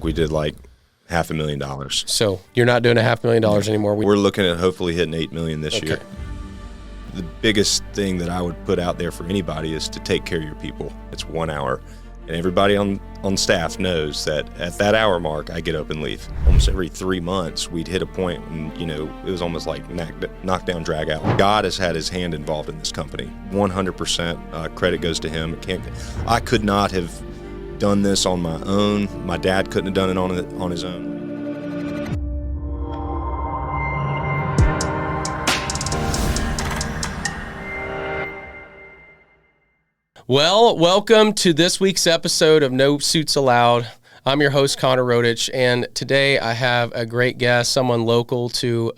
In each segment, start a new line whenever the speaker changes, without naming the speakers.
We did like $500,000.
So you're not doing $500,000 anymore.
We're looking at hopefully hitting $8 million this year. The biggest thing that I would put out there for anybody is to take care of your people. It's 1 hour. And everybody on staff knows that at that hour mark, I get up and leave. Almost every 3 months, we'd hit a point when, it was almost like knock down, drag out. God has had his hand involved in this company. 100% credit goes to him. I could not have done this on my own. My dad couldn't have done it on his own.
Well, welcome to this week's episode of No Suits Allowed. I'm your host, Connor Rodich, and today I have a great guest, someone local to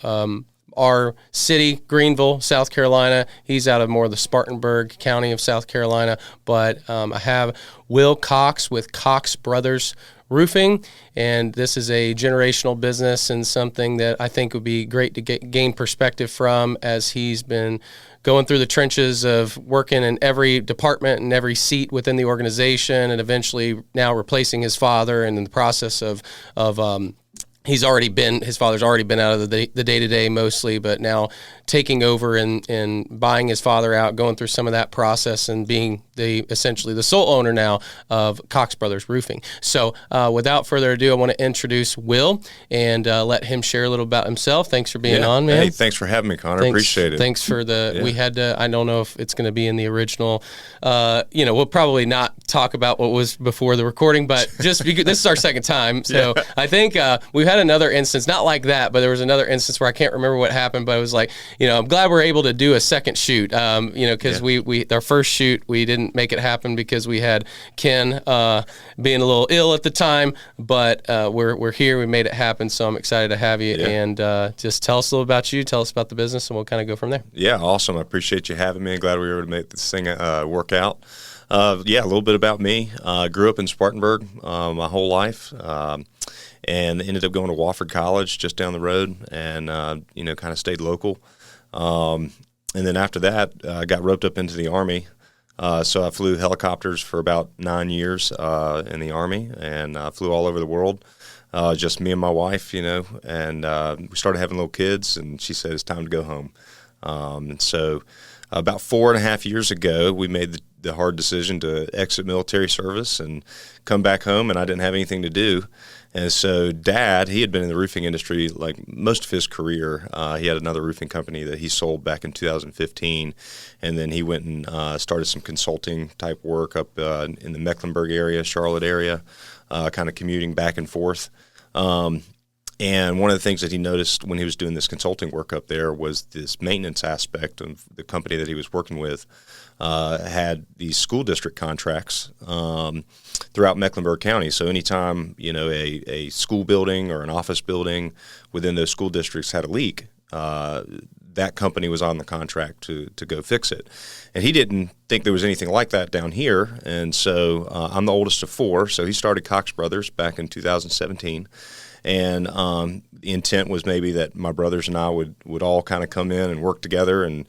our city, Greenville, South Carolina. He's out of more of the Spartanburg County of South Carolina, but I have Will Cox with Cox Brothers Roofing, and this is a generational business and something that I think would be great to gain perspective from, as he's been going through the trenches of working in every department and every seat within the organization, and eventually now replacing his father, and in the process of his father's already been out of the day-to-day mostly, but now taking over and buying his father out, going through some of that process, and being essentially the sole owner now of Cox Brothers Roofing. So without further ado, I want to introduce Will and let him share a little about himself. Thanks for being on, man.
Hey, thanks for having me, Connor. Appreciate it.
Thanks for we had to, I don't know if it's going to be in the original, we'll probably not talk about what was before the recording, but just because this is our second time. So yeah. I think we've had another instance, not like that, but there was another instance where I can't remember what happened, but it was like, I'm glad we're able to do a second shoot, because we our first shoot, we didn't make it happen because we had Ken being a little ill at the time, but we're here, we made it happen, so I'm excited to have you, and just tell us a little about you, tell us about the business, and we'll kind of go from there.
Yeah, awesome. I appreciate you having me. I'm glad we were able to make this thing work out. A little bit about me. Grew up in Spartanburg my whole life. And ended up going to Wofford College just down the road, and kind of stayed local. And then after that, I got roped up into the Army. So I flew helicopters for about 9 years in the Army, and flew all over the world. Just me and my wife, and we started having little kids, and she said it's time to go home. And so about 4.5 years ago, we made the hard decision to exit military service and come back home, and I didn't have anything to do. And so Dad, he had been in the roofing industry like most of his career. He had another roofing company that he sold back in 2015, and then he went and started some consulting type work up in the Mecklenburg area, Charlotte area, kind of commuting back and forth. And one of the things that he noticed when he was doing this consulting work up there was this maintenance aspect of the company that he was working with. Had these school district contracts throughout Mecklenburg County. So anytime, a school building or an office building within those school districts had a leak, that company was on the contract to go fix it. And he didn't think there was anything like that down here. And so I'm the oldest of four, so he started Cox Brothers back in 2017. And the intent was maybe that my brothers and I would all kind of come in and work together and,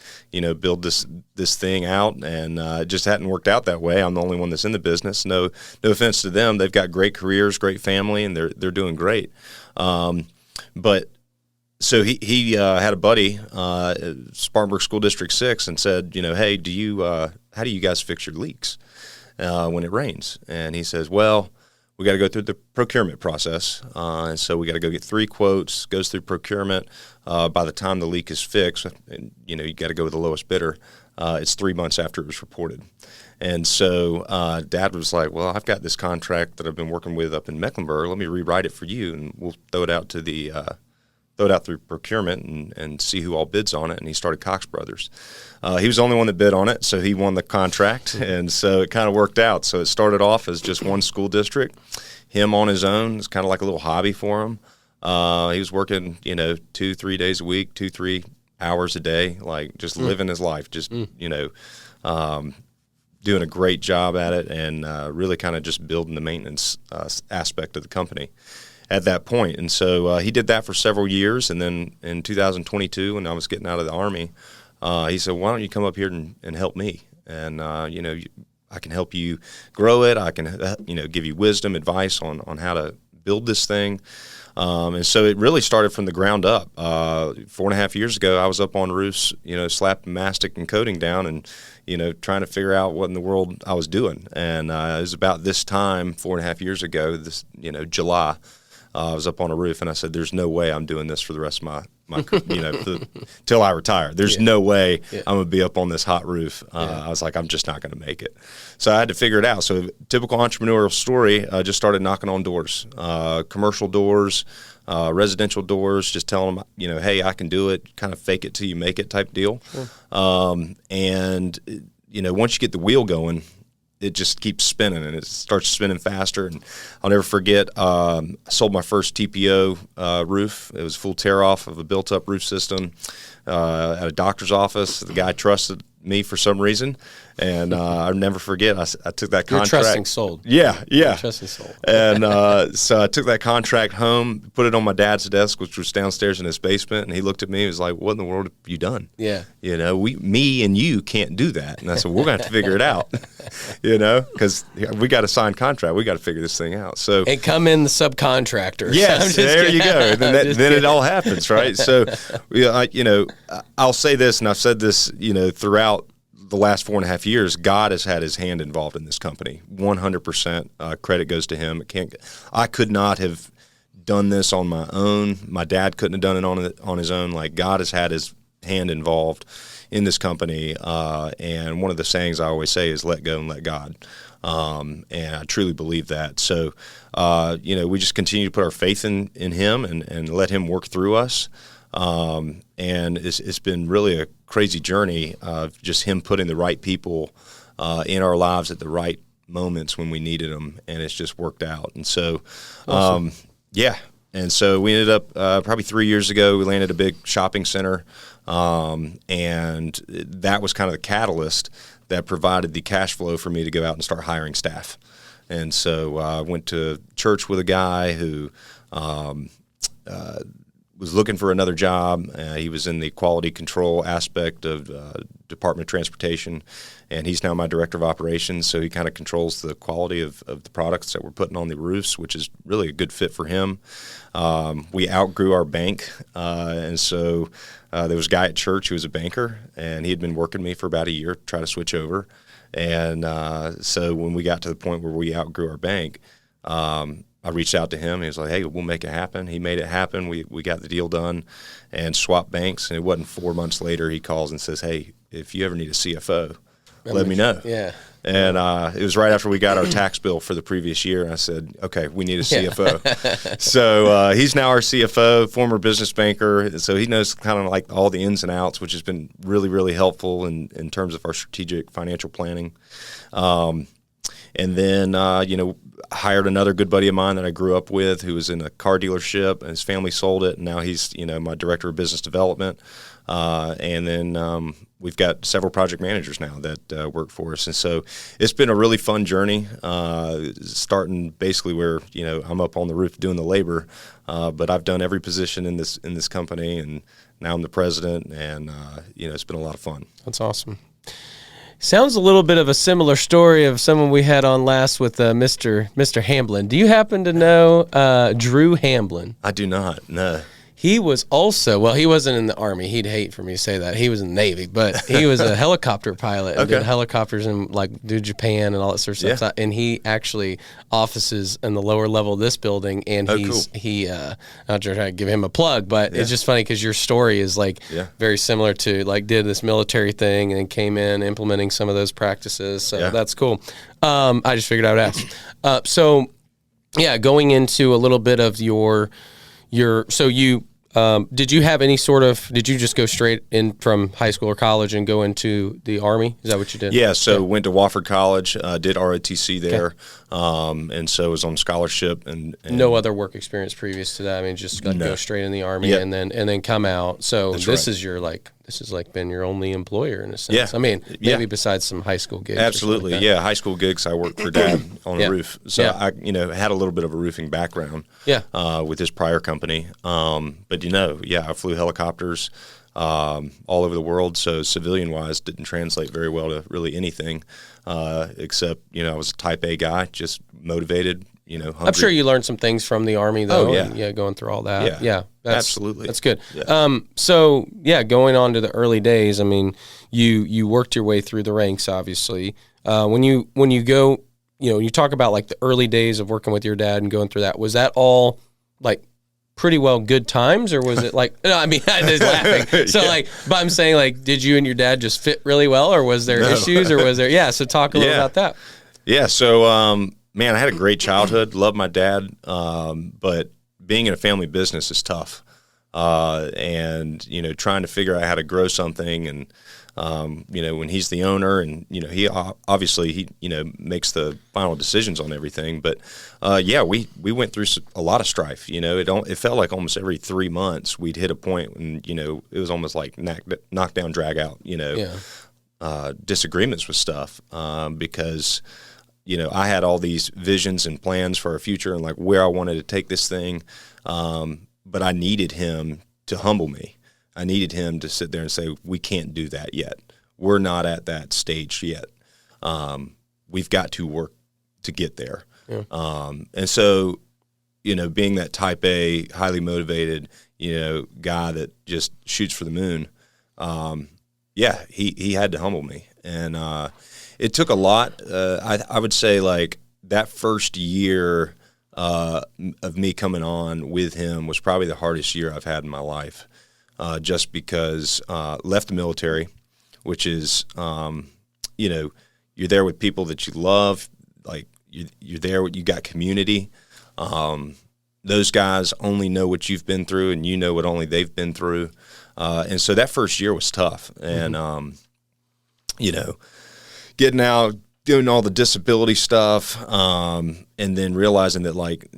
build this thing out. And it just hadn't worked out that way. I'm the only one that's in the business. No offense to them. They've got great careers, great family, and they're doing great. But so he had a buddy, Spartanburg School District 6, and said, hey, how do you guys fix your leaks when it rains? And he says, well, we got to go through the procurement process, and so we got to go get 3 quotes, goes through procurement. By the time the leak is fixed, you got to go with the lowest bidder. It's 3 months after it was reported. And so Dad was like, well, I've got this contract that I've been working with up in Mecklenburg. Let me rewrite it for you, and we'll throw it out through procurement and see who all bids on it. And he started Cox Brothers. He was the only one that bid on it, so he won the contract, and so it kind of worked out. So it started off as just one school district, him on his own. It's kind of like a little hobby for him. He was working, 2-3 days a week, 2-3 hours a day, like just living his life, just doing a great job at it, and really kind of just building the maintenance aspect of the company at that point. And so he did that for several years, and then in 2022, when I was getting out of the Army, he said, why don't you come up here and help me? And, I can help you grow it. I can, give you wisdom, advice on how to build this thing. And so it really started from the ground up. 4.5 years ago, I was up on roofs, slapping mastic and coating down and, trying to figure out what in the world I was doing. And it was about this time, 4.5 years ago, July, I was up on a roof and I said, there's no way I'm doing this for the rest of my till I retire. There's no way I'm going to be up on this hot roof. I was like, I'm just not going to make it. So I had to figure it out. So typical entrepreneurial story, just started knocking on doors, commercial doors, residential doors, just telling them, hey, I can do it, kind of fake it till you make it type deal. And once you get the wheel going, it just keeps spinning, and it starts spinning faster. And I'll never forget, I sold my first TPO roof. It was a full tear-off of a built-up roof system at a doctor's office. The guy trusted me for some reason, and I'll never forget, I took that contract.
You're trusting sold.
Yeah.
You're trusting sold.
And so I took that contract home, put it on my dad's desk, which was downstairs in his basement, and he looked at me and was like, what in the world have you done?
Yeah.
Me and you can't do that. And I said, we're going to have to figure it out, because we got a signed contract. We got to figure this thing out. So
and come in the subcontractor.
Yes, there you go. And then it all happens, right? So, I'll say this, and I've said this, throughout the last 4.5 years, God has had his hand involved in this company. 100% credit goes to him. I could not have done this on my own. My dad couldn't have done it on his own. Like, God has had his hand involved in this company. And one of the sayings I always say is let go and let God. And I truly believe that. So, we just continue to put our faith in him and let him work through us. And it's been really a crazy journey of just him putting the right people in our lives at the right moments when we needed them, and it's just worked out. And so, awesome. And so we ended up probably 3 years ago, we landed a big shopping center, and that was kind of the catalyst that provided the cash flow for me to go out and start hiring staff. And so I went to church with a guy who was looking for another job. He was in the quality control aspect of Department of Transportation, and he's now my director of operations. So he kind of controls the quality of the products that we're putting on the roofs, which is really a good fit for him. We outgrew our bank, and so there was a guy at church who was a banker, and he had been working me for about a year to try to switch over. And so when we got to the point where we outgrew our bank, I reached out to him. He was like, hey, we'll make it happen. He made it happen. We got the deal done and swapped banks. And it wasn't 4 months later he calls and says, hey, if you ever need a CFO, let me know.
Yeah.
And it was right after we got our tax bill for the previous year. And I said, okay, we need a CFO. So he's now our CFO, former business banker. So he knows kind of like all the ins and outs, which has been really, really helpful in terms of our strategic financial planning. And then, hired another good buddy of mine that I grew up with who was in a car dealership, and his family sold it. And now he's, my director of business development. And then we've got several project managers now that work for us. And so it's been a really fun journey, starting basically where, I'm up on the roof doing the labor. But I've done every position in this company, and now I'm the president, and, it's been a lot of fun.
That's awesome. Sounds a little bit of a similar story of someone we had on last with Mr. Hamblin. Do you happen to know Drew Hamblin?
I do not, no.
He was also, well, he wasn't in the Army. He'd hate for me to say that. He was in the Navy, but he was a helicopter pilot and did helicopters and do Japan and all that sort of stuff. And he actually offices in the lower level of this building. And I'm not trying to give him a plug, but it's just funny because your story is very similar to did this military thing and came in implementing some of those practices. So that's cool. I just figured I would ask. Going into a little bit of did you have any did you just go straight in from high school or college and go into the Army? Is that what you did?
Yeah, so went to Wofford College, did ROTC there, and so was on scholarship. And no
other work experience previous to that? I mean, just go straight in the Army and then come out. So this is this has been your only employer in a sense.
Yeah.
I mean, maybe besides some high school gigs.
Absolutely, high school gigs. I worked for Dad on a roof, so I had a little bit of a roofing background. With his prior company, but I flew helicopters all over the world. So civilian-wise, didn't translate very well to really anything, except I was a Type A guy, just motivated. hungry.
I'm sure you learned some things from the Army, though.
Oh, yeah.
And, going through all that. Yeah,
Absolutely.
That's good.
Yeah.
So, going on to the early days, I mean, you worked your way through the ranks, obviously. When you go, you talk about like the early days of working with your dad and going through that, was that all like pretty well good times, or was it like, no, I mean, I was laughing. So but I'm saying, like, did you and your dad just fit really well, or was there issues, or was there, so talk a little about that.
Yeah. So, man, I had a great childhood, loved my dad. But being in a family business is tough. And, trying to figure out how to grow something and, when he's the owner and, he obviously makes the final decisions on everything. But, we went through a lot of strife. It felt like almost every 3 months we'd hit a point when, it was almost like knock down, drag out, disagreements with stuff, because, I had all these visions and plans for our future and like where I wanted to take this thing. But I needed him to humble me. I needed him to sit there and say, we can't do that yet. We're not at that stage yet. We've got to work to get there. Yeah. And so, being that type A, highly motivated, guy that just shoots for the moon, he had to humble me. And it took a lot. I would say like that first year of me coming on with him was probably the hardest year I've had in my life, just because left the military, which is, you're there with people that you love, like you're there, you got community. Those guys only know what you've been through, and you know what only they've been through. And so that first year was tough. And, getting out, doing all the disability stuff, and then realizing that, like,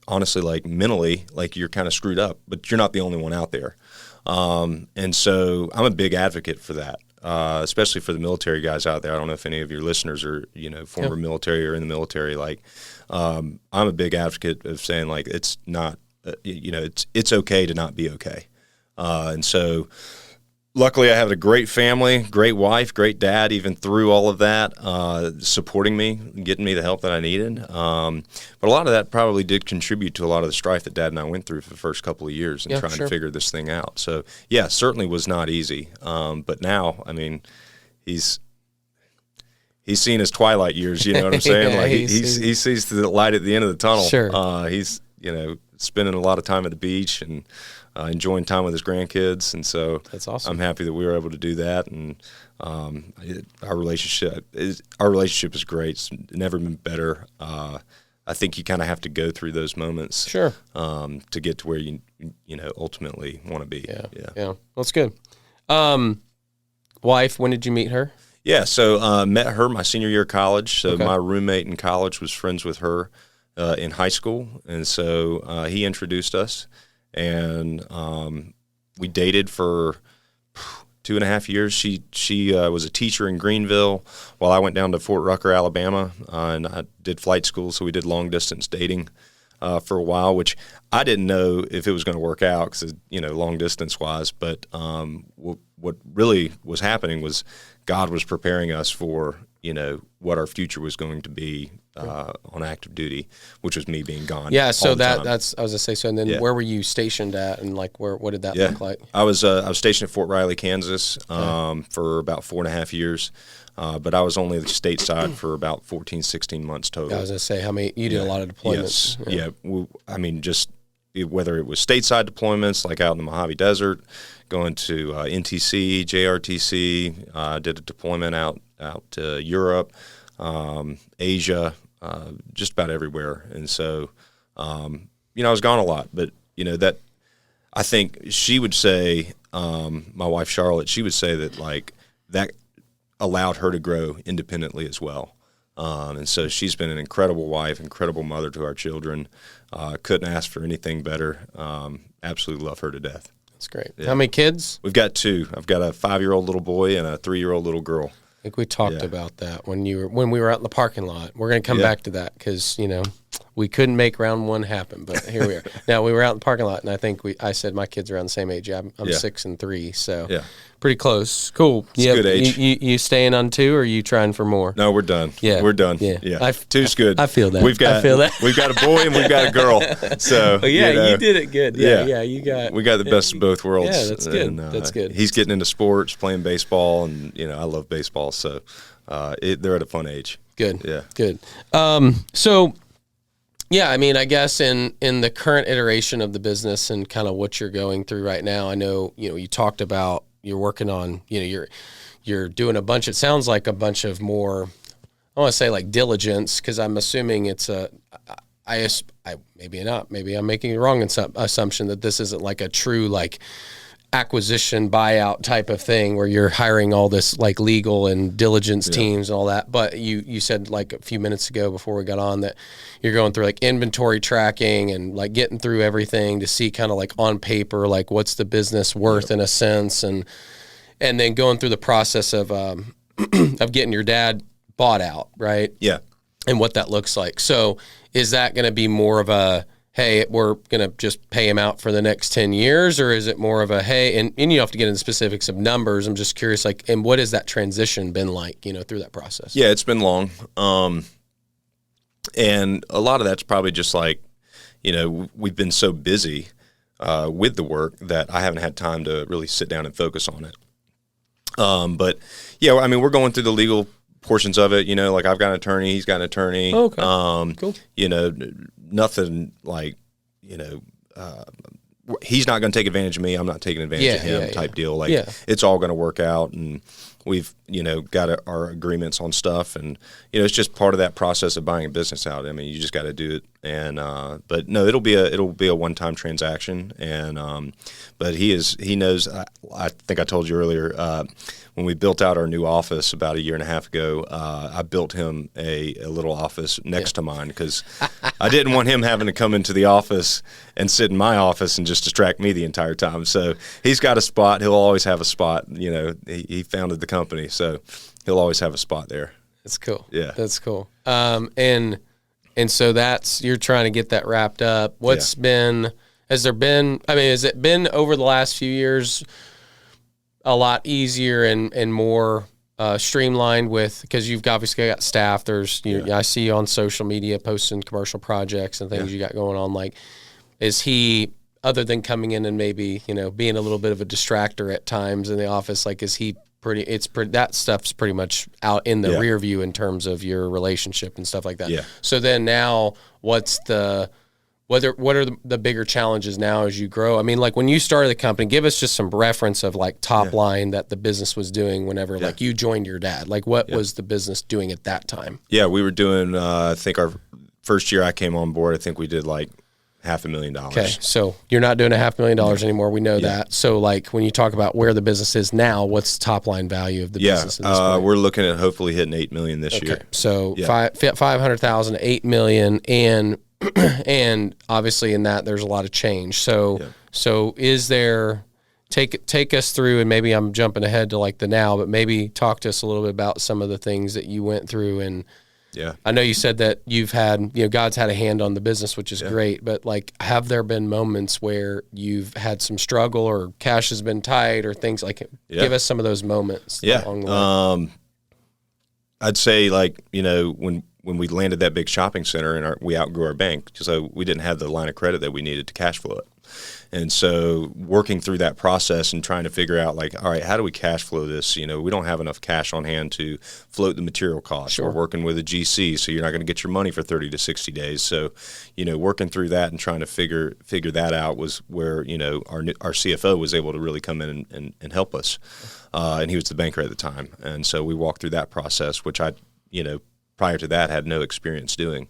honestly, like mentally, like you're kind of screwed up, but you're not the only one out there. And so I'm a big advocate for that, especially for the military guys out there. I don't know if any of your listeners are, former military or in the military. Like, I'm a big advocate of saying, like, it's not, it's okay to not be okay. And so luckily I have a great family, great wife, great dad, even through all of that, supporting me, getting me the help that I needed. But a lot of that probably did contribute to a lot of the strife that Dad and I went through for the first couple of years and trying to figure this thing out. So, certainly was not easy. But now, I mean, he's seen his twilight years, you know what I'm saying? Like he sees the light at the end of the tunnel.
Sure.
He's, spending a lot of time at the beach and enjoying time with his grandkids, and so
that's awesome.
I'm happy that we were able to do that. And our relationship is great. It's never been better. I think you kind of have to go through those moments,
sure,
to get to where you ultimately want to be.
Yeah. That's good. Wife, when did you meet her?
Yeah, so met her my senior year of college. So my roommate in college was friends with her in high school, and so he introduced us. And we dated for 2.5 years. She was a teacher in Greenville while I went down to Fort Rucker, Alabama, and I did flight school, so we did long-distance dating for a while, which I didn't know if it was going to work out because, long-distance-wise. But what really was happening was God was preparing us for, what our future was going to be on active duty, which was me being gone.
Yeah, so that's I was gonna say. So, and then where were you stationed at, and like what did that look like?
I was stationed at Fort Riley, Kansas, for about 4.5 years, but I was only stateside for about 14, 16 months total.
I was gonna say, how many? You did a lot of deployments.
Yes, I mean, just whether it was stateside deployments like out in the Mojave Desert, going to NTC, JRTC, did a deployment out to Europe, Asia, just about everywhere. And so, I was gone a lot, but, that I think she would say, my wife, Charlotte, she would say that like that allowed her to grow independently as well. And so she's been an incredible wife, incredible mother to our children. Couldn't ask for anything better. Absolutely love her to death.
That's great. Yeah. How many kids?
We've got 2. I've got a 5-year-old little boy and a 3-year-old little girl.
I think we talked about that when we were out in the parking lot. We're going to come back to that because, we couldn't make round one happen, but here we are. Now, we were out in the parking lot, and I think I said my kids are around the same age. I'm 6 and 3, so pretty close. Cool.
It's a good age.
You staying on 2, or are you trying for more?
No, we're done. Yeah, we're done. Yeah. 2's good.
I feel that.
We've got a boy and we've got a girl. So
you did it good. Yeah. We
got the best of both worlds.
Yeah, that's good. That's good.
He's getting into sports, playing baseball, and I love baseball. So they're at a fun age.
Good.
Yeah.
Good. So, I mean, I guess in the current iteration of the business and kind of what you're going through right now, I know, you talked about you're working on, you're doing a bunch, it sounds like a bunch of more, I want to say like diligence, because I'm assuming it's maybe not, maybe I'm making a wrong assumption that this isn't like a true like acquisition buyout type of thing where you're hiring all this like legal and diligence teams and all that. But you said like a few minutes ago before we got on that you're going through like inventory tracking and like getting through everything to see kind of like on paper, like what's the business worth in a sense. And then going through the process of getting your dad bought out. Right.
Yeah.
And what that looks like. So is that going to be more of a, hey, we're going to just pay him out for the next 10 years? Or is it more of a, hey, and you don't have to get into specifics of numbers. I'm just curious, like, and what has that transition been like, through that process?
Yeah, it's been long. And a lot of that's probably just like, we've been so busy with the work that I haven't had time to really sit down and focus on it. But yeah, I mean, we're going through the legal portions of it, like I've got an attorney, he's got an attorney.
Okay. Cool.
Nothing like, he's not going to take advantage of me. I'm not taking advantage of him type deal. Like it's all going to work out, and we've, got our agreements on stuff, and, it's just part of that process of buying a business out. I mean, you just got to do it. And, but no, it'll be a one-time transaction. And, but he knows, I think I told you earlier, when we built out our new office about a year and a half ago, I built him a little office next to mine because I didn't want him having to come into the office and sit in my office and just distract me the entire time. So he's got a spot. He'll always have a spot. He founded the company, so he'll always have a spot there.
That's cool.
Yeah.
That's cool. And so you're trying to get that wrapped up. Has it been over the last few years a lot easier and more streamlined because you've obviously got staff. I see you on social media posting commercial projects and things you got going on. Like, is he, other than coming in and maybe, being a little bit of a distractor at times in the office, like, is he that stuff's pretty much out in the rear view in terms of your relationship and stuff like that.
Yeah.
So then now what are the bigger challenges now as you grow? I mean, like when you started the company, give us just some reference of like top line that the business was doing whenever like you joined your dad. Like what was the business doing at that time?
Yeah, we were doing, I think our first year I came on board, I think we did like $500,000.
Okay, so you're not doing $500,000 anymore. We know that. So like when you talk about where the business is now, what's the top line value of the business?
We're looking at hopefully hitting $8 million this year.
So 500,000 to $8 million, and obviously in that there's a lot of change. So is there? Take us through, and maybe I'm jumping ahead to like the now, but maybe talk to us a little bit about some of the things that you went through. And I know you said that you've had, God's had a hand on the business, which is great, but like, have there been moments where you've had some struggle or cash has been tight or things like it? Give us some of those moments along the way.
I'd say like, when we landed that big shopping center and we outgrew our bank, so we didn't have the line of credit that we needed to cash flow it. And so working through that process and trying to figure out like, all right, how do we cash flow this? We don't have enough cash on hand to float the material costs.
Sure.
We're working with a GC, so you're not going to get your money for 30 to 60 days. So, working through that and trying to figure that out was where, our CFO was able to really come in and help us. And he was the banker at the time. And so we walked through that process, which I, prior to that had no experience doing.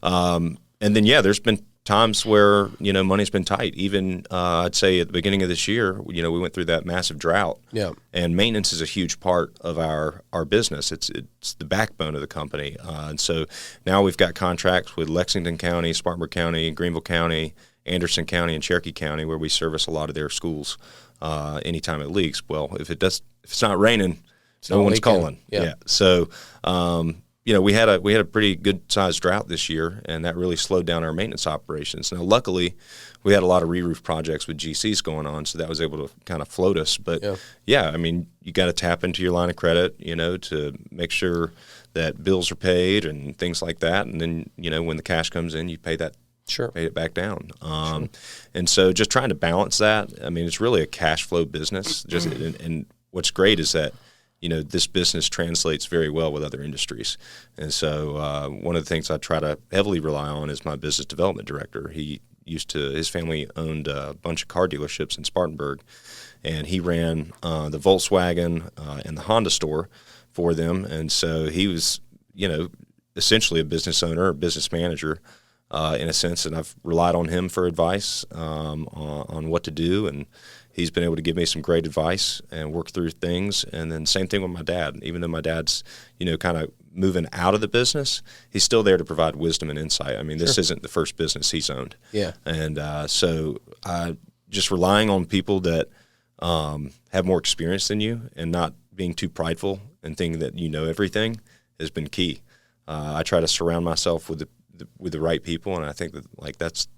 And then, there's been times where, money's been tight. Even, I'd say at the beginning of this year, we went through that massive drought.
Yeah.
And maintenance is a huge part of our business. It's the backbone of the company. And so now we've got contracts with Lexington County, Spartanburg County, Greenville County, Anderson County, and Cherokee County, where we service a lot of their schools anytime it leaks. Well, if it's not raining, no one's calling.
Yeah.
So, we had a pretty good sized drought this year, and that really slowed down our maintenance operations. Now, luckily, we had a lot of re-roof projects with GCs going on, so that was able to kind of float us. But I mean, you got to tap into your line of credit, to make sure that bills are paid and things like that. And then, when the cash comes in, you pay that.
Sure.
Pay it back down. And so just trying to balance that. I mean, it's really a cash flow business. And what's great is that, this business translates very well with other industries. And so one of the things I try to heavily rely on is my business development director. His family owned a bunch of car dealerships in Spartanburg, and he ran the Volkswagen and the Honda store for them. And so he was, essentially a business owner, a business manager, in a sense, and I've relied on him for advice on what to do, and he's been able to give me some great advice and work through things. And then same thing with my dad. Even though my dad's, kind of moving out of the business, he's still there to provide wisdom and insight. I mean, this isn't the first business he's owned. Yeah. And so just relying on people that have more experience than you and not being too prideful and thinking that you know everything has been key. I try to surround myself with the right people, and I think that that's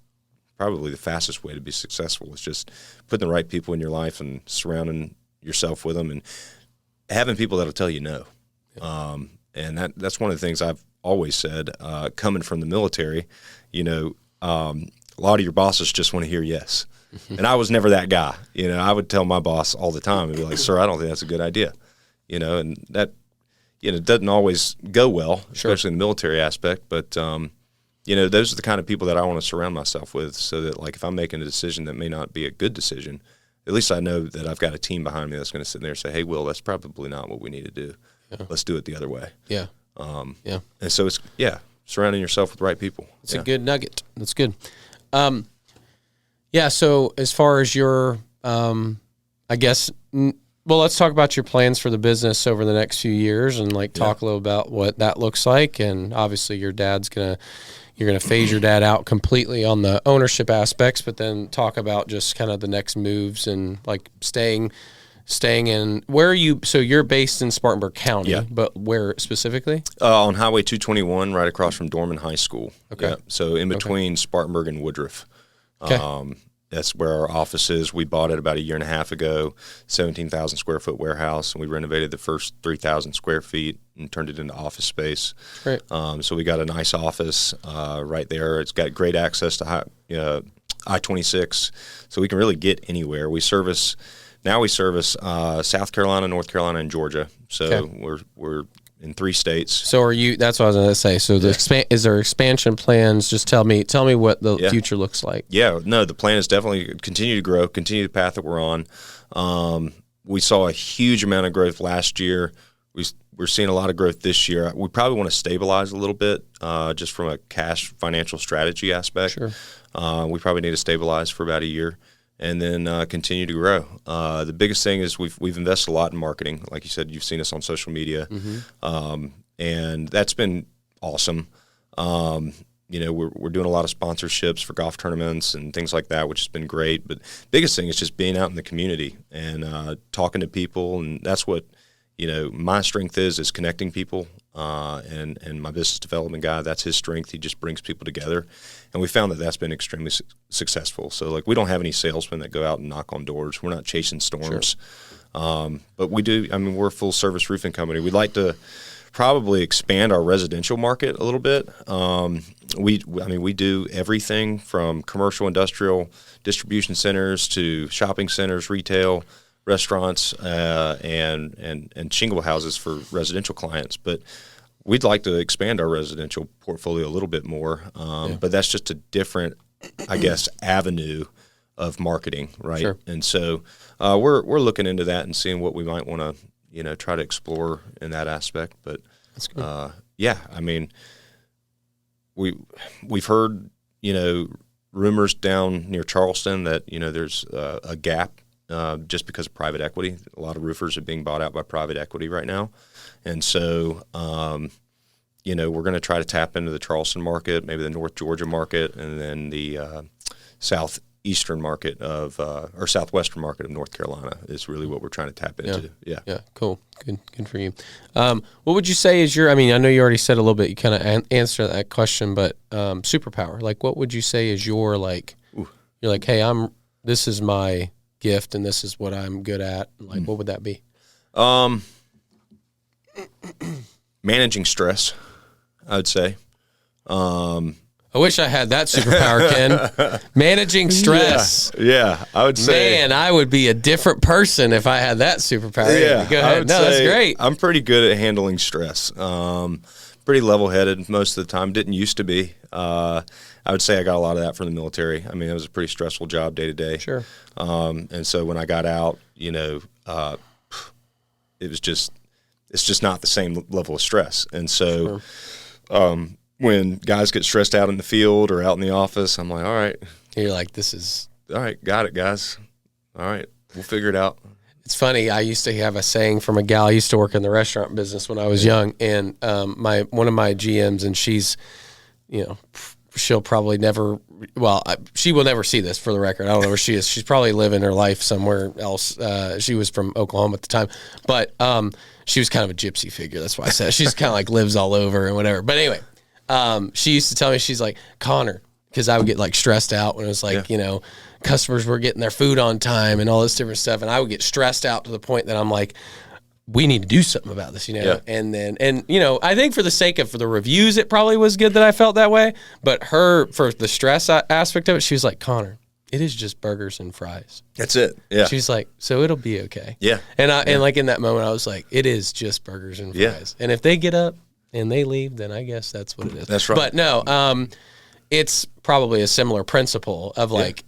probably the fastest way to be successful is just putting the right people in your life and surrounding yourself with them and having people that'll tell you no. And that's one of the things I've always said, coming from the military, a lot of your bosses just want to hear yes. And I was never that guy. I would tell my boss all the time and be like, sir, I don't think that's a good idea. And that, it doesn't always go well, especially in the military aspect, but those are the kind of people that I want to surround myself with, so that, like, if I'm making a decision that may not be a good decision, at least I know that I've got a team behind me that's going to sit there and say, hey, Will, that's probably not what we need to do. Yeah. Let's do it the other way. Yeah. And so it's, surrounding yourself with the right people.
It's a good nugget. That's good. So as far as your, I guess, let's talk about your plans for the business over the next few years and talk a little about what that looks like. And obviously you're going to phase your dad out completely on the ownership aspects, but then talk about just kind of the next moves and staying in, where are you? So you're based in Spartanburg County, but where specifically?
On Highway 221, right across from Dorman High School. Okay. Yeah. So in between Spartanburg and Woodruff. Okay. That's where our office is. We bought it about a year and a half ago, 17,000 square foot warehouse, and we renovated the first 3,000 square feet and turned it into office space. Great. So we got a nice office right there. It's got great access to I-26, so we can really get anywhere. We service South Carolina, North Carolina, and Georgia. So we're in 3 states.
So are you? That's what I was going to say. So is there expansion plans? Just tell me what the future looks like.
Yeah, no, the plan is definitely continue to grow, continue the path that we're on. We saw a huge amount of growth last year. We're seeing a lot of growth this year. We probably want to stabilize a little bit, just from a cash financial strategy aspect. Sure. We probably need to stabilize for about a year, and then continue to grow. The biggest thing is we've invested a lot in marketing. Like you said, you've seen us on social media, and that's been awesome. We're doing a lot of sponsorships for golf tournaments and things like that, which has been great. But biggest thing is just being out in the community and talking to people, and that's what my strength is connecting people. And my business development guy, that's his strength. He just brings people together, and we found that that's been extremely successful. So we don't have any salesmen that go out and knock on doors. We're not chasing storms. Sure. But we do. I mean, we're a full service roofing company. We'd like to probably expand our residential market a little bit. We do everything from commercial, industrial, distribution centers to shopping centers, retail, restaurants, and shingle houses for residential clients. But we'd like to expand our residential portfolio a little bit more. But that's just a different, I guess, avenue of marketing, right? Sure. And so we're looking into that and seeing what we might want to, try to explore in that aspect. But that's good. I mean, we've heard, rumors down near Charleston that, there's a gap. Just because of private equity. A lot of roofers are being bought out by private equity right now. And so, we're going to try to tap into the Charleston market, maybe the North Georgia market, and then the eastern market of or southwestern market of North Carolina is really what we're trying to tap into.
Yeah. Cool. Good for you. What would you say is I know you already said a little bit, you kind of answered that question, but superpower, like what would you say is your like, you're like, hey, this is my gift and this is what I'm good at. Like, what would that be?
Managing stress, I would say.
I wish I had that superpower, Ken. Managing stress.
Yeah, I would say.
Man, I would be a different person if I had that superpower.
Yeah,
go ahead. No, that's great.
I'm pretty good at handling stress. Pretty level-headed most of the time. Didn't used to be. I would say I got a lot of that from the military. I mean, it was a pretty stressful job day to day.
Sure.
And so when I got out, it's just not the same level of stress. And so, when guys get stressed out in the field or out in the office, I'm like, all right.
You're like,
all right, got it, guys. All right, we'll figure it out.
It's funny. I used to have a saying from a gal. I used to work in the restaurant business when I was young, and one of my GMs, and she's, she'll probably never. Well, she will never see this, for the record. I don't know where she is. She's probably living her life somewhere else. She was from Oklahoma at the time, but she was kind of a gypsy figure. That's why I said she's kind of like lives all over and whatever. But anyway. She used to tell me, she's like, Connor, because I would get like stressed out when it was like, customers were getting their food on time and all this different stuff. And I would get stressed out to the point that I'm like, we need to do something about this, And then, I think for the sake of for the reviews, it probably was good that I felt that way. But for the stress aspect of it, she was like, Connor, it is just burgers and fries.
That's it. Yeah.
She's like, so it'll be okay.
Yeah.
And like in that moment, I was like, it is just burgers and fries. And if they get up and they leave, then I guess that's what it is.
That's right.
But no, it's probably a similar principle of like,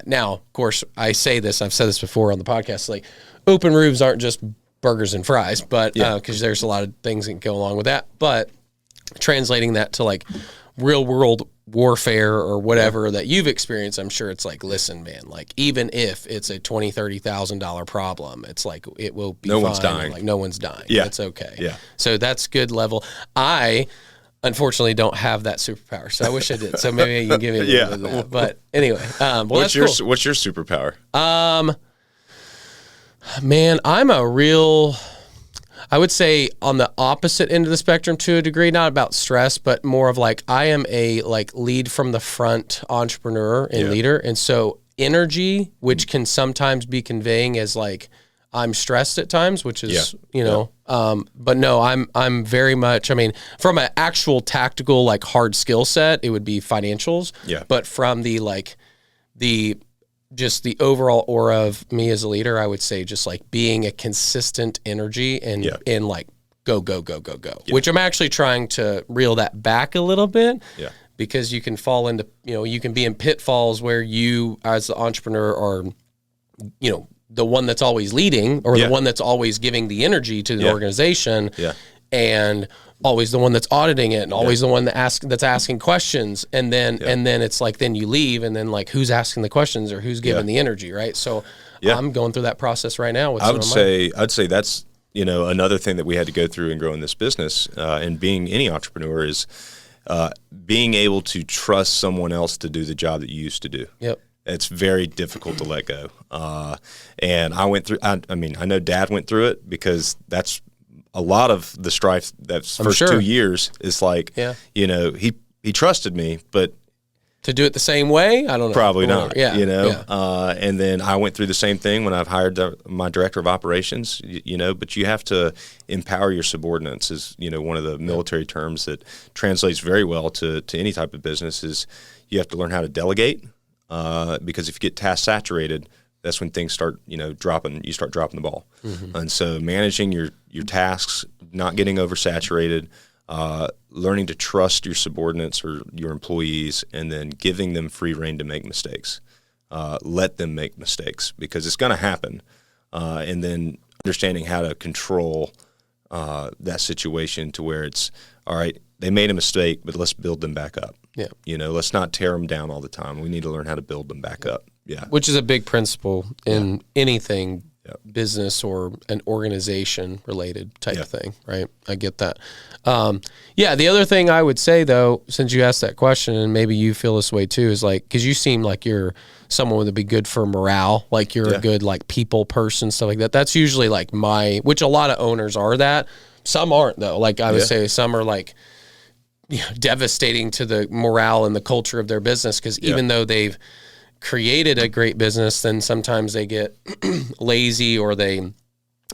now, of course, I say this, I've said this before on the podcast, like open roofs aren't just burgers and fries, but because there's a lot of things that can go along with that. But translating that to like real world warfare or whatever that you've experienced, I'm sure it's like, listen, man, like even if it's a $20,000-$30,000 problem, it's like it will be
no
fine.
one's dying.
Like no one's dying.
Yeah,
it's okay.
Yeah,
so that's good level. I unfortunately don't have that superpower, so I wish I did. So maybe you can give me a little bit of that. But anyway,
what's your superpower?
Man, I'm a real. I would say on the opposite end of the spectrum to a degree, not about stress, but more of like I am a like lead from the front entrepreneur and leader. And so energy, which can sometimes be conveying as like I'm stressed at times, which is, but no, I'm very much, I mean, from an actual tactical, like hard skill set, it would be financials.
Yeah.
But from the like just the overall aura of me as a leader, I would say just like being a consistent energy and like go, which I'm actually trying to reel that back a little bit because you can fall into, you can be in pitfalls where you as the entrepreneur are, the one that's always leading or the one that's always giving the energy to the organization and always the one that's auditing it and always the one that's asking questions. And then it's like, then you leave and then like, who's asking the questions or who's giving the energy. Right. So I'm going through that process right now.
I'd say that's, another thing that we had to go through in growing this business and being any entrepreneur is being able to trust someone else to do the job that you used to do.
Yep.
It's very difficult to let go. And I went through, I know Dad went through it because that's a lot of the strife that's first 2 years is like, he trusted me, but
to do it the same way, I don't know.
Probably not. And then I went through the same thing when I've hired my director of operations, but you have to empower your subordinates is, one of the military terms that translates very well to any type of business is you have to learn how to delegate because if you get task saturated, that's when things start, dropping. You start dropping the ball, and so managing your tasks, not getting oversaturated, learning to trust your subordinates or your employees, and then giving them free rein to make mistakes. Let them make mistakes because it's going to happen, and then understanding how to control that situation to where it's all right. They made a mistake, but let's build them back up. Yeah, let's not tear them down all the time. We need to learn how to build them back up. Yeah,
which is a big principle in anything business or an organization related type of thing, right? I get that. The other thing I would say though, since you asked that question, and maybe you feel this way too, is like, because you seem like you're someone that would be good for morale, like you're a good like people person, stuff like that. That's usually like which a lot of owners are that. Some aren't though. Like I would say some are like, devastating to the morale and the culture of their business, because even though they've created a great business, then sometimes they get lazy or they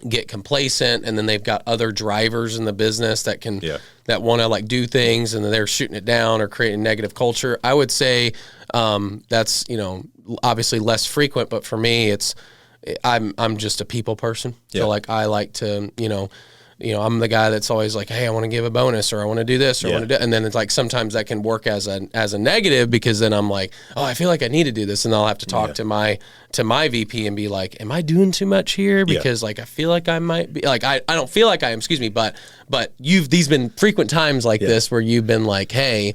get complacent, and then they've got other drivers in the business that can that want to like do things, and then they're shooting it down or creating negative culture. I would say that's obviously less frequent, but for me I'm just a people person. So like I like to I'm the guy that's always like, hey, I want to give a bonus, or I want to do this, or I want to do, and then it's like sometimes that can work as a negative, because then I'm like, oh, I feel like I need to do this, and I'll have to talk to my VP and be like, am I doing too much here? Because like I feel like I might be like I don't feel like I am, excuse me, but these been frequent times like this where you've been like, hey,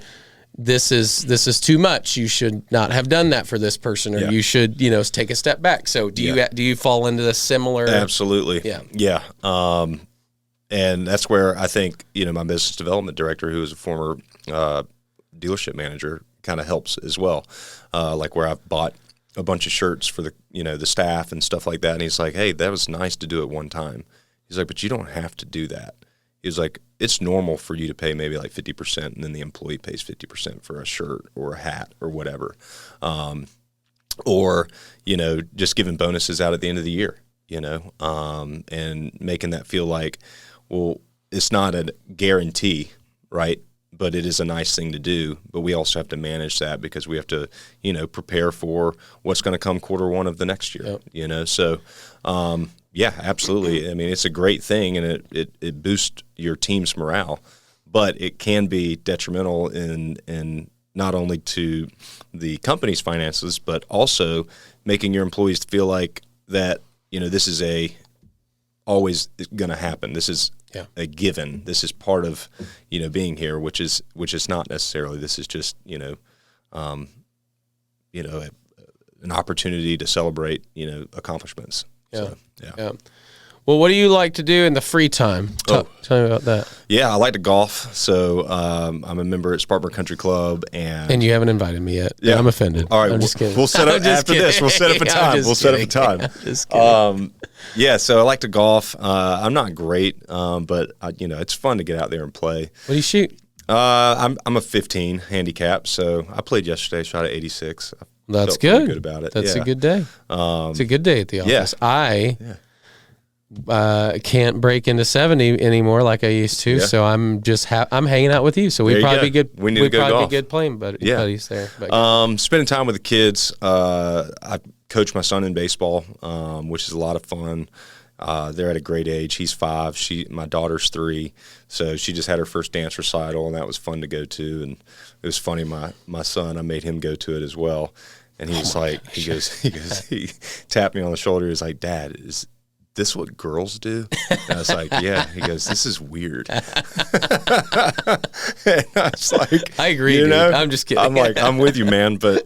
this is too much. You should not have done that for this person, or you should take a step back. So do you fall into the similar?
Absolutely. Yeah. And that's where I think, my business development director, who is a former dealership manager, kind of helps as well. Like where I've bought a bunch of shirts for the staff and stuff like that. And he's like, hey, that was nice to do it one time. He's like, but you don't have to do that. He's like, it's normal for you to pay maybe like 50%, and then the employee pays 50% for a shirt or a hat or whatever. Or, just giving bonuses out at the end of the year, and making that feel like, well, it's not a guarantee, right? But it is a nice thing to do. But we also have to manage that, because we have to, prepare for what's going to come quarter one of the next year, So, absolutely. I mean, it's a great thing, and it boosts your team's morale, but it can be detrimental in not only to the company's finances, but also making your employees feel like that, this is always going to happen. This is a given. This is part of, being here, which is not necessarily. This is just, an opportunity to celebrate, accomplishments.
Yeah. So. Well, what do you like to do in the free time? Tell me about that.
Yeah, I like to golf. So I'm a member at Spartanburg Country Club, and
you haven't invited me yet. Yeah, I'm offended.
All right,
I'm just kidding.
We'll set up after this. We'll set up a time.
Just kidding.
So I like to golf. I'm not great, but it's fun to get out there and play.
What do you shoot?
I'm a 15 handicap. So I played yesterday. Shot at 86.
That's good.
Good about it.
That's a good day. It's a good day at the office.
Yeah.
I can't break into 70 anymore like I used to, so I'm just I'm hanging out with you. So we'd probably be good. We'd probably be good playing buddies there. But
spending time with the kids. I coach my son in baseball, which is a lot of fun. They're at a great age. He's 5. My daughter's 3. So she just had her first dance recital, and that was fun to go to. And it was funny. My son, I made him go to it as well. And he was he tapped me on the shoulder. He was like, "Dad, is this what girls do?" And I was like, yeah. He goes, "This is weird." And I was like,
I agree, dude. I'm just kidding.
I'm like, I'm with you, man. But,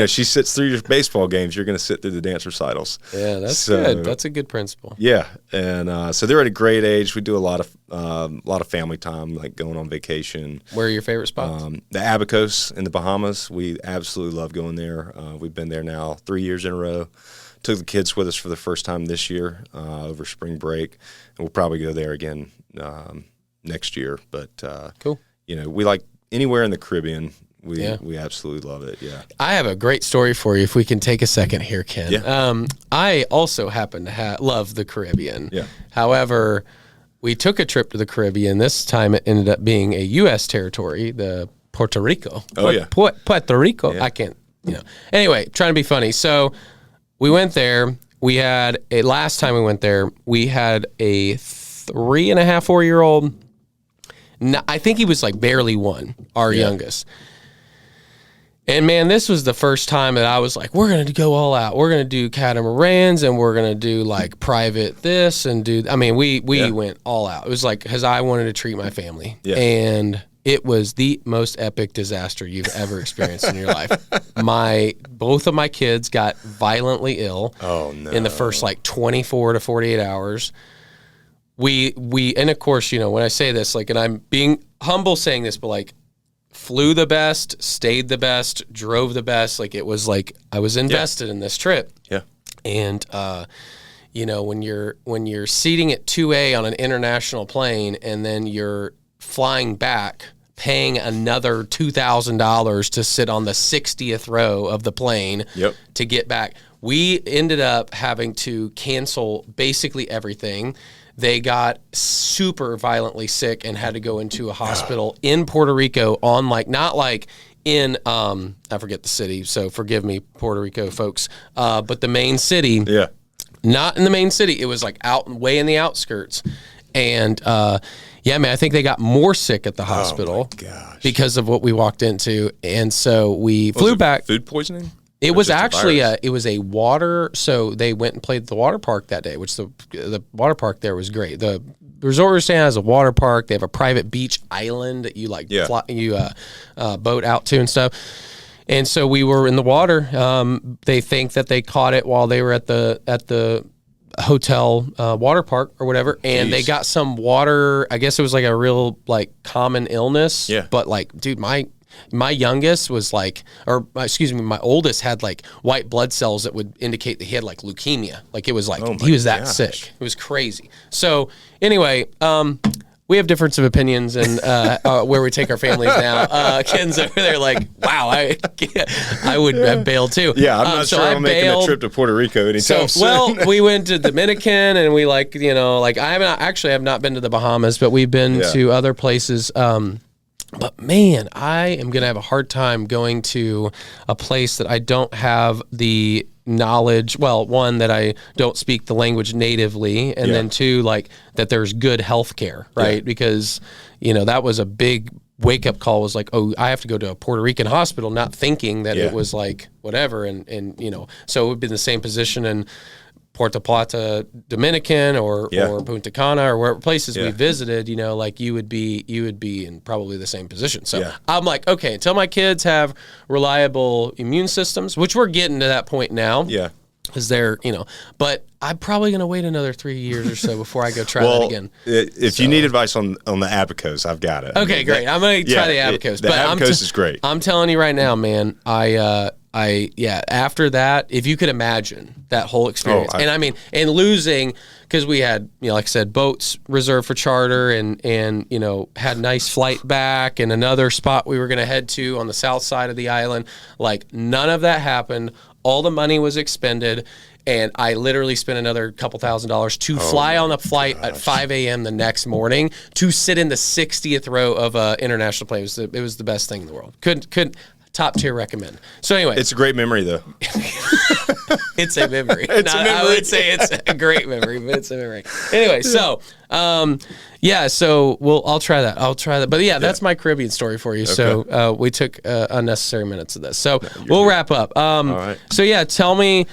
she sits through your baseball games. You're going to sit through the dance recitals.
Yeah, that's good. That's a good principle.
Yeah. And so they're at a great age. We do a lot of family time, like going on vacation.
Where are your favorite spots?
The Abacos in the Bahamas. We absolutely love going there. We've been there now 3 years in a row. Took the kids with us for the first time this year over spring break, and we'll probably go there again next year. But
cool.
We like anywhere in the Caribbean. We absolutely love it. Yeah.
I have a great story for you if we can take a second here, Ken.
Yeah.
I also happen to love the Caribbean.
Yeah.
However, we took a trip to the Caribbean. This time it ended up being a U.S. territory, the Puerto Rico. Puerto Rico.
Yeah.
I can't. Anyway, trying to be funny. So. We went there. Last time we went there, we had a 3.5, 4-year-old. I think he was like barely 1, our youngest. And man, this was the first time that I was like, we're going to go all out. We're going to do catamarans, and we're going to do like private this and we went all out. It was like, because I wanted to treat my family.
Yeah.
And It was the most epic disaster you've ever experienced in your life. Both of my kids got violently ill in the first like 24 to 48 hours. We and of course, you know, when I say this, like, and I'm being humble saying this, but like, flew the best, stayed the best, drove the best. Like, it was like I was invested in this trip.
Yeah.
And you know, when you're seating at 2A on an international plane, and then you're flying back, paying another $2,000 to sit on the 60th row of the plane to get back, we ended up having to cancel basically everything. They got super violently sick and had to go into a hospital in Puerto Rico on like, not like in, I forget the city, so forgive me, Puerto Rico folks, but the main city. Yeah. Not in the main city. It was like out way in the outskirts. And yeah, man, I think they got more sick at the hospital because of what we walked into. And so we flew back.
Food poisoning?
It was actually it was a water. So they went and played at the water park that day, which the water park there was great. The resort we're staying at has a water park. They have a private beach island that you like boat out to and stuff. And so we were in the water. They think that they caught it while they were at the hotel water park or whatever, and they got some water. I guess it was like a real like common illness. Yeah. But like, dude, my youngest was like, or excuse me, my oldest had like white blood cells that would indicate that he had like leukemia. Like it was like he was that sick. It was crazy. So anyway, we have difference of opinions and where we take our families now. Ken's over there like, wow, I would have bailed too.
Yeah, I'm not sure I'm making a trip to Puerto Rico anytime soon.
Well, we went to Dominican and we like, you know, like I have not been to the Bahamas, but we've been to other places. But man, I am going to have a hard time going to a place that I don't have the knowledge. Well, one, that I don't speak the language natively, and then two, like that there's good health care, right? Because, you know, that was a big wake up call, was like, oh, I have to go to a Puerto Rican hospital, not thinking that it was like whatever. And, you know, so it would be in the same position in Puerto Plata, Dominican, or Punta Cana, or wherever places we visited, you know, like you would be in probably the same position. So I'm like, okay, until my kids have reliable immune systems, which we're getting to that point now. Yeah. Because they're, you know, but I'm probably going to wait another 3 years or so before I go try that again.
If you need advice on the Abacos, I've got it.
Okay, great. I'm going to try the Abacos.
The Abacos is great.
I'm telling you right now, man, after that, if you could imagine that whole experience, and losing, because we had, you know, like I said, boats reserved for charter, and you know, had a nice flight back, and another spot we were going to head to on the south side of the island. Like, none of that happened. All the money was expended, and I literally spent another couple $1,000s to fly on a flight at 5 a.m. the next morning to sit in the 60th row of an international plane. It was the best thing in the world. Couldn't top tier recommend. So anyway,
it's a great memory though.
It's a memory. I would say it's a great memory, but it's a memory. Anyway, so I'll try that. But that's my Caribbean story for you. Okay. So we took unnecessary minutes of this. So we'll wrap up. All right. So tell me.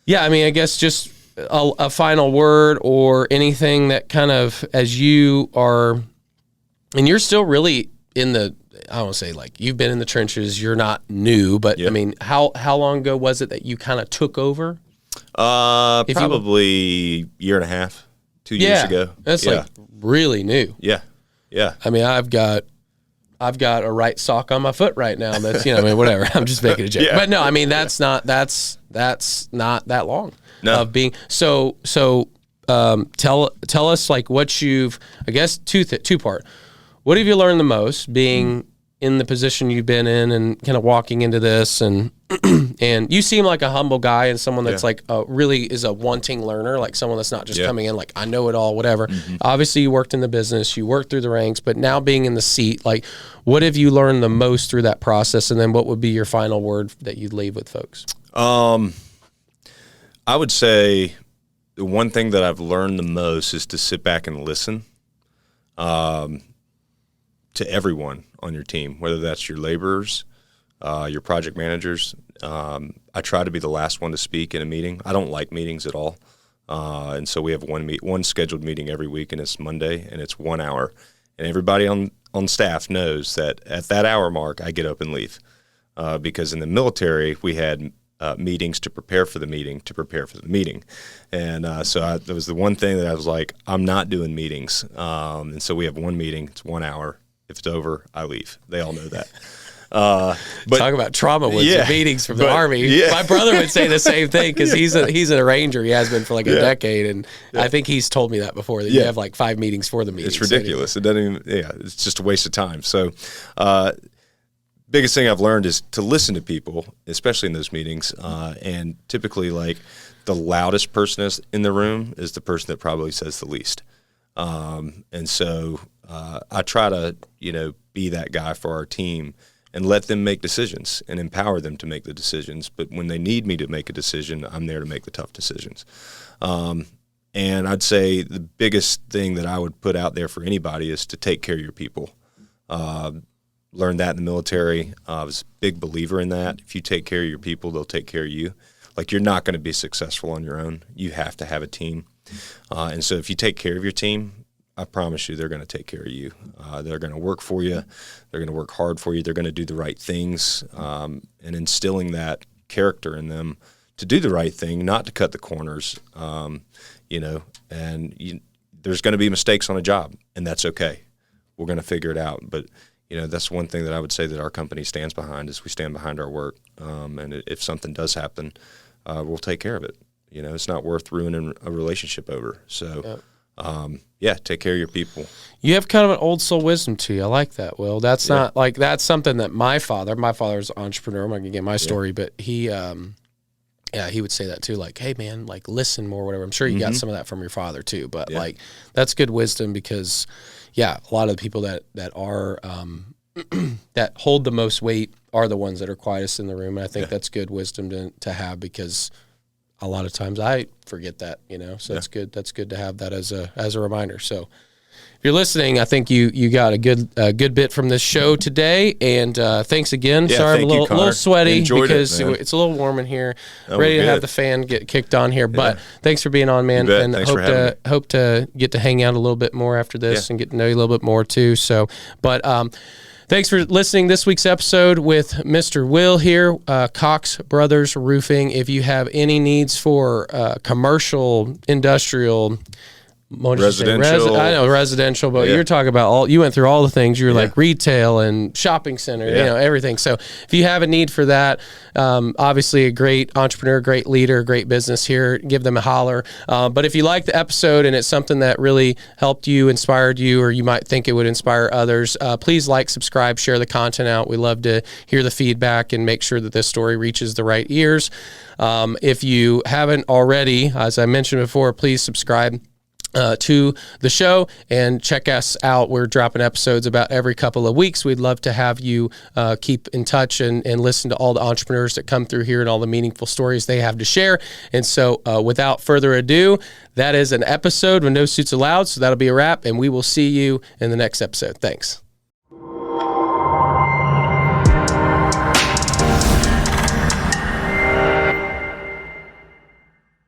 Yeah, I mean, I guess just a final word or anything that kind of, as you are, and you're still really in the, I don't want to say like you've been in the trenches, you're not new, but I mean, how long ago was it that you kind of took over?
Probably year and a half, 2 years ago.
That's like really new.
Yeah. Yeah.
I mean, I've got a right sock on my foot right now. That's, you know, I mean, whatever. I'm just making a joke. But no, I mean, that's not that long of being. So tell us like what you've, I guess two part. What have you learned the most being in the position you've been in and kind of walking into this, and and you seem like a humble guy and someone that's like really is a wanting learner, like someone that's not just coming in like I know it all, whatever. Mm-hmm. Obviously you worked in the business, you worked through the ranks, but now being in the seat, like what have you learned the most through that process, and then what would be your final word that you'd leave with folks?
I would say the one thing that I've learned the most is to sit back and listen. To everyone on your team, whether that's your laborers, your project managers. I try to be the last one to speak in a meeting. I don't like meetings at all. And so we have one scheduled meeting every week, and it's Monday, and it's 1 hour. And everybody on on staff knows that at that hour mark, I get up and leave. Because in the military, we had meetings to prepare for the meeting, And that was the one thing that I was like, I'm not doing meetings. And so we have one meeting. It's 1 hour. If it's over, I leave. They all know that. But
talk about trauma with the meetings from the Army. Yeah. My brother would say the same thing because he's an Ranger. He has been for like a decade, and I think he's told me that before. That you have like 5 meetings for the meeting.
It's ridiculous. It doesn't even. Yeah, it's just a waste of time. So, biggest thing I've learned is to listen to people, especially in those meetings. And typically, like the loudest person in the room is the person that probably says the least. And so I try to be that guy for our team. And let them make decisions and empower them to make the decisions. But when they need me to make a decision, I'm there to make the tough decisions. And I'd say the biggest thing that I would put out there for anybody is to take care of your people. Learned that in the military. I was a big believer in that. If you take care of your people, they'll take care of you. Like, you're not going to be successful on your own. You have to have a team. And so if you take care of your team, I promise you they're going to take care of you. They're going to work for you. They're going to work hard for you. They're going to do the right things, and instilling that character in them to do the right thing, not to cut the corners, there's going to be mistakes on a job, and that's okay. We're going to figure it out. But, that's one thing that I would say that our company stands behind is we stand behind our work. And if something does happen, we'll take care of it. It's not worth ruining a relationship over. So, take care of your people.
You have kind of an old soul wisdom to you. I like that, Will. That's not like, that's something that my father's an entrepreneur. I'm not going to get my story, but he would say that too. Like, hey man, like listen more, whatever. I'm sure you got some of that from your father too, but like that's good wisdom because a lot of the people that are, that hold the most weight are the ones that are quietest in the room. And I think that's good wisdom to have because a lot of times I forget that, so it's good. That's good to have that as a reminder. So if you're listening, I think you got a good bit from this show today. And thanks again. Sorry, I'm a little sweaty because it's a little warm in here. Ready to have the fan get kicked on here. But thanks for being on, man. And hope to get to hang out a little bit more after this and get to know you a little bit more too. So, but thanks for listening this week's episode with Mr. Will here, Cox Brothers Roofing. If you have any needs for commercial, industrial, residential, but you're talking about you went through all the things. You were like retail and shopping center, everything. So if you have a need for that, obviously a great entrepreneur, great leader, great business here, give them a holler. But if you like the episode and it's something that really helped you, inspired you, or you might think it would inspire others, please subscribe, share the content out. We love to hear the feedback and make sure that this story reaches the right ears. If you haven't already, as I mentioned before, please subscribe to the show and check us out. We're dropping episodes about every couple of weeks. We'd love to have you keep in touch and listen to all the entrepreneurs that come through here and all the meaningful stories they have to share. And so without further ado, that is an episode with No Suits Allowed. So that'll be a wrap, and we will see you in the next episode. Thanks.